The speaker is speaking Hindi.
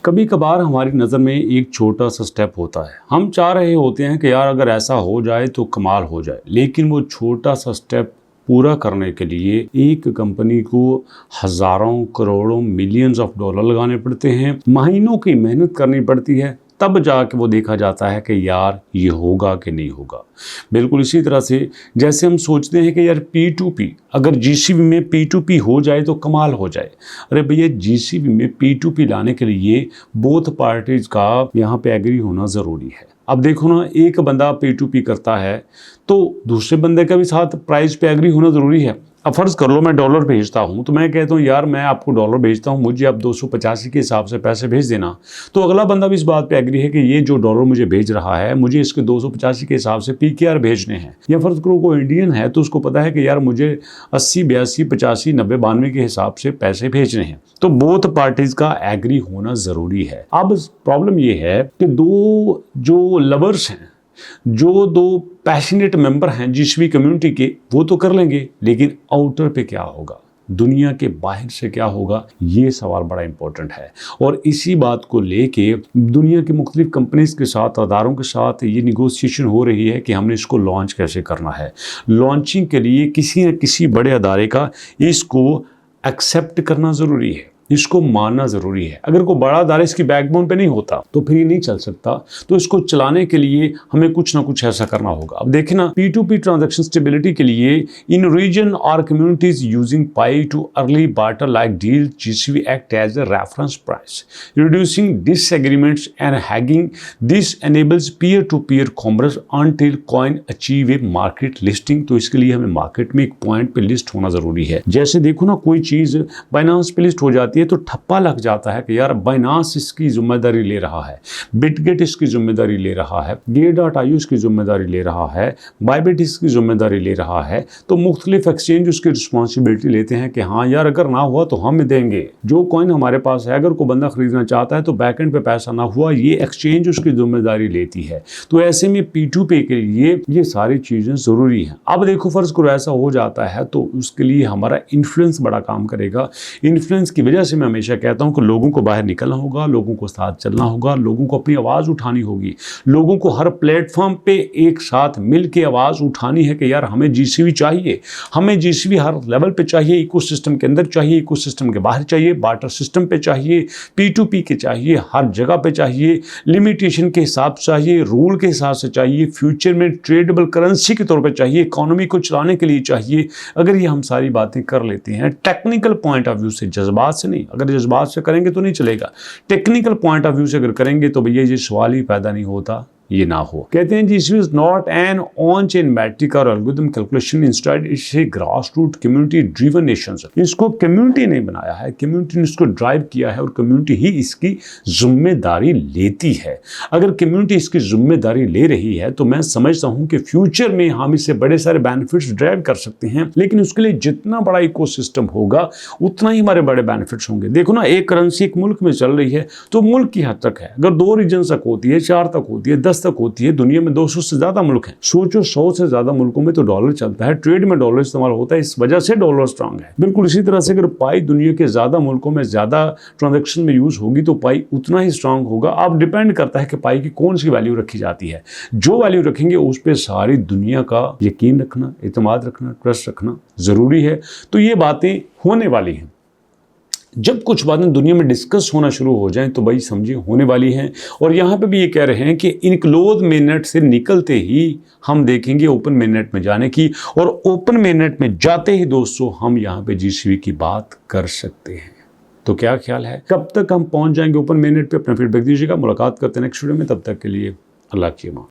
कभी कभार हमारी नज़र में एक छोटा सा स्टेप होता है, हम चाह रहे होते हैं कि यार अगर ऐसा हो जाए तो कमाल हो जाए, लेकिन वो छोटा सा स्टेप पूरा करने के लिए एक कंपनी को हज़ारों करोड़ों मिलियंस ऑफ डॉलर लगाने पड़ते हैं, महीनों की मेहनत करनी पड़ती है, तब जाके वो देखा जाता है कि यार ये होगा कि नहीं होगा। बिल्कुल इसी तरह से जैसे हम सोचते हैं कि यार P2P, अगर GCB में P2P हो जाए तो कमाल हो जाए। अरे भैया, GCB में P2P लाने के लिए बोथ पार्टीज का यहाँ पे एग्री होना ज़रूरी है। अब देखो ना, एक बंदा P2P करता है तो दूसरे बंदे का भी साथ प्राइस पे एग्री होना ज़रूरी है। अब फ़र्ज़ कर लो मैं डॉलर भेजता हूँ, तो मैं कहता हूँ यार मैं आपको डॉलर भेजता हूँ, मुझे आप 285 के हिसाब से पैसे भेज देना। तो अगला बंदा भी इस बात पे एग्री है कि ये जो डॉलर मुझे भेज रहा है, मुझे इसके 285 के हिसाब से PKR भेजने हैं। या फ़र्ज़ करो कोई इंडियन है तो उसको पता है कि यार मुझे 80, 82, 85, 90, 92 के हिसाब से पैसे भेजने हैं। तो बोथ पार्टीज़ का एग्री होना ज़रूरी है। अब प्रॉब्लम ये है कि दो जो लवर्स हैं, जो दो पैशनेट मेंबर हैं GCB कम्युनिटी के, वो तो कर लेंगे, लेकिन आउटर पे क्या होगा, दुनिया के बाहर से क्या होगा, ये सवाल बड़ा इंपॉर्टेंट है। और इसी बात को लेके दुनिया की मुख्तलिफ कंपनीज के साथ, अदारों के साथ ये निगोशिएशन हो रही है कि हमने इसको लॉन्च कैसे करना है। लॉन्चिंग के लिए किसी न किसी बड़े अदारे का इसको एक्सेप्ट करना ज़रूरी है, इसको मानना ज़रूरी है। अगर कोई बड़ा अदारा इसकी बैकबोन पे नहीं होता तो फिर ये नहीं चल सकता। तो इसको चलाने के लिए हमें कुछ ना कुछ ऐसा करना होगा। अब देखें ना, P2P ट्रांजैक्शन स्टेबिलिटी के लिए in region are communities using Pi to early barter like deal GCB act as a reference price, reducing disagreements and haggling. This enables peer to peer commerce until coin achieve a market listing. तो इसके लिए हमें मार्केट में एक पॉइंट पे लिस्ट होना ज़रूरी है। जैसे देखो ना, कोई चीज़ बाइनांस पे लिस्ट हो जाती है तो ठप्पा लग जाता है कि यार बाइनांस इसकी जिम्मेदारी ले रहा है, बिटगेट इसकी जिम्मेदारी ले रहा है, Gate.io इसकी जिम्मेदारी ले रहा है, बाइबिट इसकी जिम्मेदारी ले रहा है। तो मुख्तलिफ एक्सचेंज उसकी रिस्पॉन्सिबिलिटी लेते हैं कि हाँ यार अगर ना हुआ तो हम देंगे। जो कॉइन हमारे पास है, अगर कोई बंदा खरीदना चाहता है तो बैकएंड पे पैसा ना हुआ, ये एक्सचेंज उसकी जिम्मेदारी लेती है। तो ऐसे में P2P के लिए ये सारी चीज़ें ज़रूरी हैं। अब देखो, फ़र्ज़ करो ऐसा हो जाता है तो उसके लिए हमारा इन्फ्लुएंस बड़ा काम करेगा। इन्फ्लुएंस की वजह से मैं हमेशा कहता हूं कि लोगों को बाहर निकलना होगा, लोगों को साथ चलना होगा, लोगों को अपनी आवाज़ उठानी होगी, लोगों को हर प्लेटफॉर्म पे एक साथ मिल के आवाज़ उठानी है कि यार हमें GCB चाहिए, हमें GCB हर लेवल पे चाहिए, इकोसिस्टम के अंदर चाहिए, इकोसिस्टम के बाहर चाहिए, बार्टर सिस्टम पे चाहिए, P2P के चाहिए, हर जगह पे चाहिए, लिमिटेशन के हिसाब से चाहिए, रूल के हिसाब से चाहिए, फ्यूचर में ट्रेडेबल करेंसी के तौर पर चाहिए, इकोनॉमी को चलाने के लिए चाहिए। अगर ये हम सारी बातें कर लेते हैं टेक्निकल पॉइंट ऑफ व्यू से, जज्बात से नहीं, अगर जज्बात से करेंगे तो नहीं चलेगा, टेक्निकल पॉइंट ऑफ व्यू से अगर करेंगे तो भैया ये सवाल ही पैदा नहीं होता ये ना हो। कहते हैं GCB is not an on chain metric और algorithm calculation, instead it's a grass root community driven nation. इसको कम्युनिटी ने बनाया है, कम्युनिटी ने इसको ड्राइव किया है और कम्युनिटी ही इसकी जिम्मेदारी लेती है। अगर कम्युनिटी इसकी जिम्मेदारी ले रही है तो मैं समझता हूं कि फ्यूचर में हम इससे बड़े सारे बेनिफिट्स ड्राइव कर सकते हैं, लेकिन उसके लिए जितना बड़ा इकोसिस्टम होगा उतना ही हमारे बड़े बेनिफिट्स होंगे। देखो ना, एक करेंसी एक मुल्क में चल रही है तो मुल्क की हद तक है, अगर 2 रीजन तक होती है, 4 तक होती है, 10 तक होती है, दुनिया में 200 से ज्यादा मुल्क हैं। सोचो 100 से ज्यादा मुल्कों में तो डॉलर चलता है, ट्रेड में डॉलर इस्तेमाल होता है, इस वजह से डॉलर स्ट्रांग है। बिल्कुल इसी तरह से अगर पाई दुनिया के ज्यादा मुल्कों में ज्यादा ट्रांजैक्शन में यूज होगी तो पाई उतना ही स्ट्रांग होगा। अब डिपेंड करता है कि पाई की कौन सी वैल्यू रखी जाती है। जो वैल्यू रखेंगे उस पर सारी दुनिया का यकीन रखना, एतमाद रखना, ट्रस्ट रखना जरूरी है। तो ये बातें होने वाली हैं। जब कुछ बातें दुनिया में डिस्कस होना शुरू हो जाएं तो भाई समझिए होने वाली हैं। और यहाँ पे भी ये कह रहे हैं कि इनक्लोज मेननेट से निकलते ही हम देखेंगे ओपन मेननेट में जाने की, और ओपन मेननेट में जाते ही दोस्तों हम यहाँ पे GCB की बात कर सकते हैं। तो क्या ख्याल है, कब तक हम पहुँच जाएंगे ओपन मेननेट पे? अपना फीडबैक दीजिएगा। मुलाकात करते हैं नेक्स्ट वीडियो में, तब तक के लिए अल्लाह की अमान।